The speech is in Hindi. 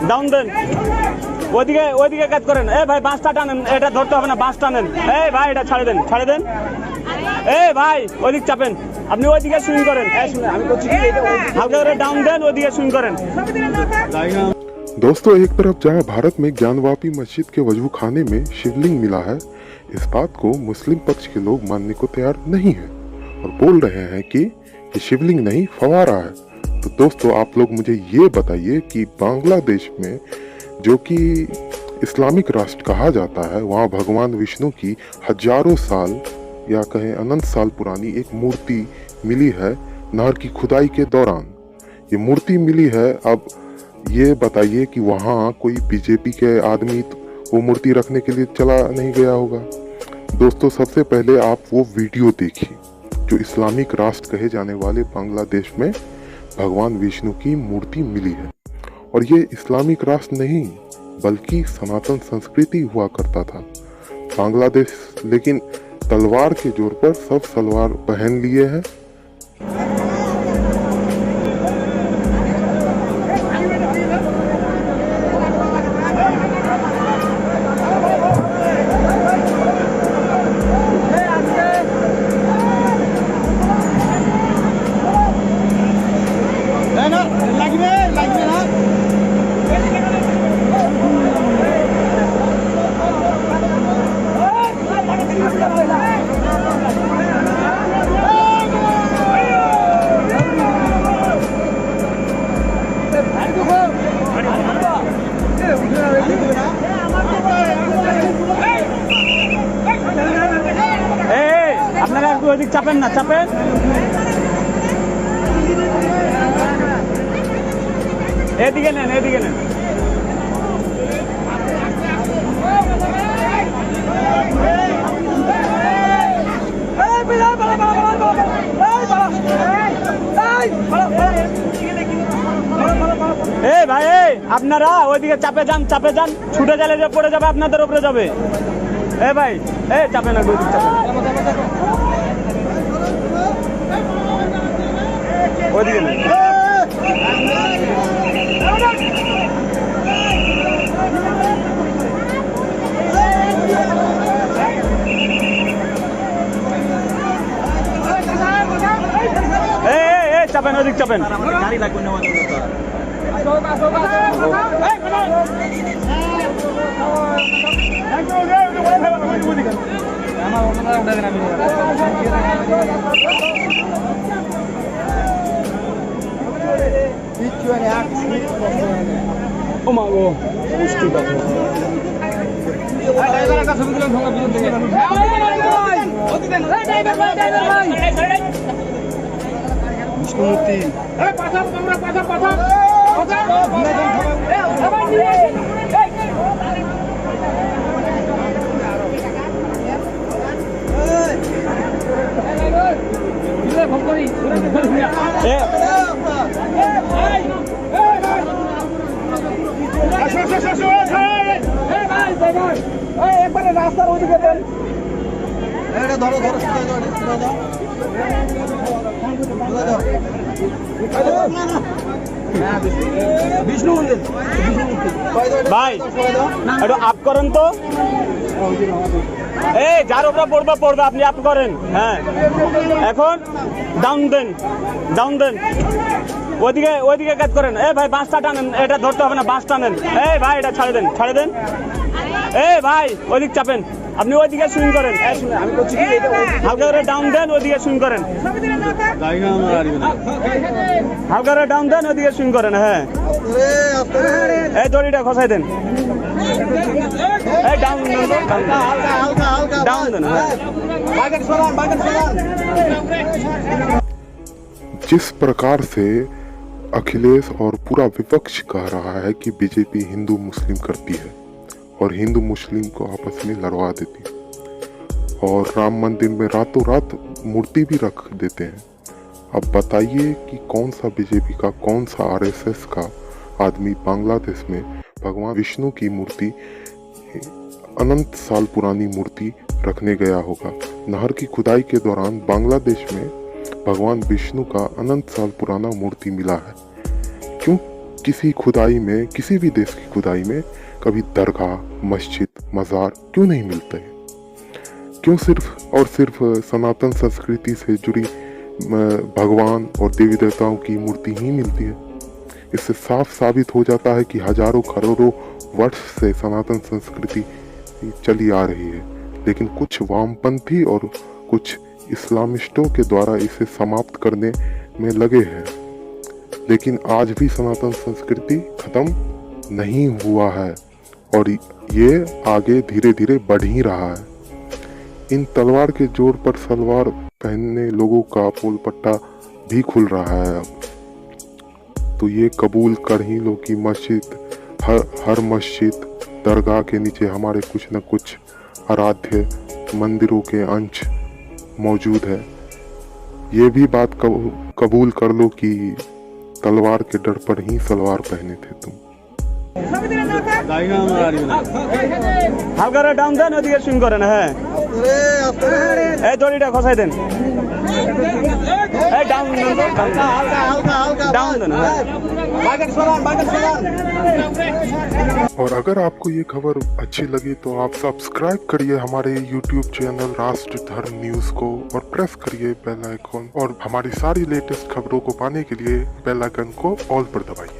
ডাউন দেন, ওইদিকে ওইদিকে কাজ করেন। এ ভাই বাঁশটা টানেন, এটা ধরতে হবে না, বাঁশ টানেন। এই ভাই এটা ছাড়ে দেন, ছাড়ে দেন। এই ভাই ওইদিক চাপেন, আপনি ওইদিকে সুইং করেন। আমি করছি কি, হালকা করে ডাউন দেন, ওইদিকে সুইং করেন। दोस्तों, एक तरफ जहां भारत में ज्ञानवापी मस्जिद के वजू खाने में शिवलिंग मिला है, इस बात को मुस्लिम पक्ष के लोग मानने को तैयार नहीं है और बोल रहे हैं कि ये शिवलिंग नहीं फवारा है। तो दोस्तों, आप लोग मुझे ये बताइए कि बांग्लादेश में जो कि इस्लामिक राष्ट्र कहा जाता है, वहाँ भगवान विष्णु की हजारों साल या कहें अनंत साल पुरानी एक मूर्ति मिली है नहर की खुदाई के दौरान। ये मूर्ति मिली है। अब ये बताइए कि वहाँ कोई बीजेपी के आदमी वो मूर्ति रखने के लिए चला नहीं गया होगा। दोस्तों, सबसे पहले आप वो वीडियो देखिए जो इस्लामिक राष्ट्र कहे जाने वाले बांग्लादेश में भगवान विष्णु की मूर्ति मिली है। और ये इस्लामिक राष्ट्र नहीं बल्कि सनातन संस्कृति हुआ करता था बांग्लादेश, लेकिन तलवार के जोर पर सब सलवार पहन लिए हैं। আপনারা একটু ওইদিক চাপেন না, চাপেন। এদিকে নেন, এদিকে নেন। এই ভাই, আপনারা ওইদিকে চাপে যান, চাপে যান। ছুটে গেলে যে পড়ে যাবে, আপনাদের উপরে যাবে। এ ভাই, চাপে না, ওইদিক চাপে, ওইদিকে নেন। চাপেন, ওদিক চাপেন। গাড়ি লাগবে না। ও মা গো, পুষ্টি কথা। বিষ্ণুমূর্তি একবারে রাস্তার ওদিকে দেন। ধরো ধরো, বিষ্ণু মন্দির ভাই একটু আপ করেন তো। এই যার উপরে পড়বে পড়বে, আপনি আপ করেন। হ্যাঁ, এখন ডাউন দেন, ডাউন দেন, ওইদিকে ওইদিকে কাজ করেন। এই ভাই বাঁশটা টানেন, এটা ধরতে হবে না, বাঁশ টানেন। এই ভাই এটা ছাড়ে দেন, ছাড়ে দেন। এই ভাই ওইদিক চাপেন, আপনি ওইদিকে সুইং করেন। আমি করছি কি, হালকা করে ডাউন দেন, ওইদিকে সুইং করেন। হালকা করে ডাউন দেন, ওইদিকে সুইং করেন। হ্যাঁ, এই দড়িটা খসাই দেন। এই ডাউন ডাউন দেন। जिस प्रकार से अखिलेश और पूरा विपक्ष कह रहा है कि बीजेपी हिंदू मुस्लिम करती है और हिंदू मुस्लिम को आपस में लड़वा देती है और राम मंदिर में रातों रात मूर्ति भी रख देते हैं। अब बताइए कि कौन सा बीजेपी का, कौन सा आरएसएस का आदमी बांग्लादेश में भगवान विष्णु की मूर्ति, अनंत साल पुरानी मूर्ति रखने गया होगा। नहर की खुदाई के दौरान बांग्लादेश में भगवान विष्णु का अनंत साल पुराना मूर्ति मिला है। क्यों किसी खुदाई में, किसी भी देश की खुदाई में कभी दरगाह, मस्जिद, मज़ार क्यों नहीं मिलते हैं? क्यों सिर्फ और सिर्फ सनातन संस्कृति से जुड़ी भगवान और देवी देवताओं की मूर्ति ही मिलती है? इससे साफ साबित हो जाता है कि हजारों करोड़ों वर्ष से सनातन संस्कृति चली आ रही है, लेकिन कुछ वामपंथी और कुछ इस्लामिस्टों के द्वारा इसे समाप्त करने में लगे हैं। लेकिन आज भी सनातन संस्कृति खत्म नहीं हुआ है और ये आगे धीरे धीरे बढ़ ही रहा है। इन तलवार के जोर पर सलवार पहनने लोगों का पोल पट्टा भी खुल रहा है अब। तो ये कबूल कर ही लो कि मस्जिद, हर मस्जिद, दरगाह के नीचे हमारे कुछ न कुछ आराध्य मंदिरों के अंश मौजूद है। ये भी बात कबूल कर लो कि तलवार के डर पर ही सलवार पहने थे तुम। হালকা ডাউন দেন, ওদিকে সুইং করেন। হ্যাঁ, এই দড়িটা খসাই দেন। এই ডাউন ডাউন দেন। और अगर आपको ये खबर अच्छी लगी तो आप सब्सक्राइब करिए हमारे YouTube चैनल राष्ट्र धर्म न्यूज़ को और प्रेस करिए बेल आइकॉन, और हमारी सारी लेटेस्ट खबरों को पाने के लिए बेल आइकन को ऑल पर दबाइए।